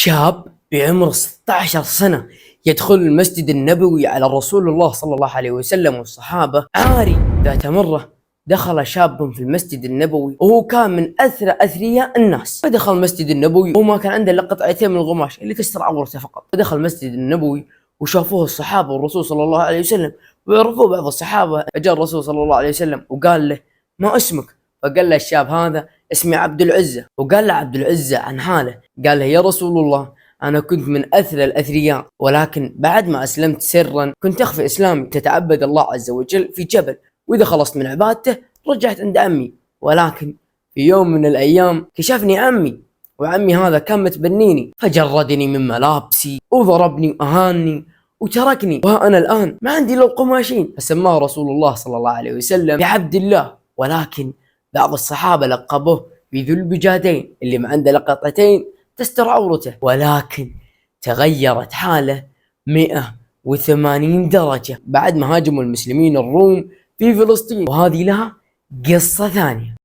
شاب بعمر 16 سنة يدخل المسجد النبوي على رسول الله صلى الله عليه وسلم والصحابة عاري. ذات مرة دخل شاب في المسجد النبوي وهو كان من أثرياء الناس، فدخل المسجد النبوي وما كان عنده إلا قطعتين من القماش اللي تستر عورته فقط. فدخل المسجد النبوي وشافوه الصحابة والرسول صلى الله عليه وسلم ويعرفوا بعض الصحابة. فجاء الرسول صلى الله عليه وسلم وقال له: ما اسمك؟ فقال له الشاب: هذا اسمي عبد العزة. وقال له عبد العزة عن حاله، قال له: يا رسول الله، أنا كنت من أثرى الأثرياء، ولكن بعد ما أسلمت سرا كنت أخفي إسلامي، تتعبد الله عز وجل في جبل، وإذا خلصت من عبادته رجعت عند عمي، ولكن في يوم من الأيام كشفني عمي، وعمي هذا كان متبنيني، فجردني من ملابسي وضربني وأهانني وتركني، وأنا الآن ما عندي إلا القماشين. فسماه رسول الله صلى الله عليه وسلم بعبد الله. ولكن بعض الصحابة لقبوه بذو البجادين، اللي ما عنده لقطتين تستر عورته. ولكن تغيرت حاله 180 درجة بعد ما هاجموا المسلمين الروم في فلسطين، وهذه لها قصة ثانية.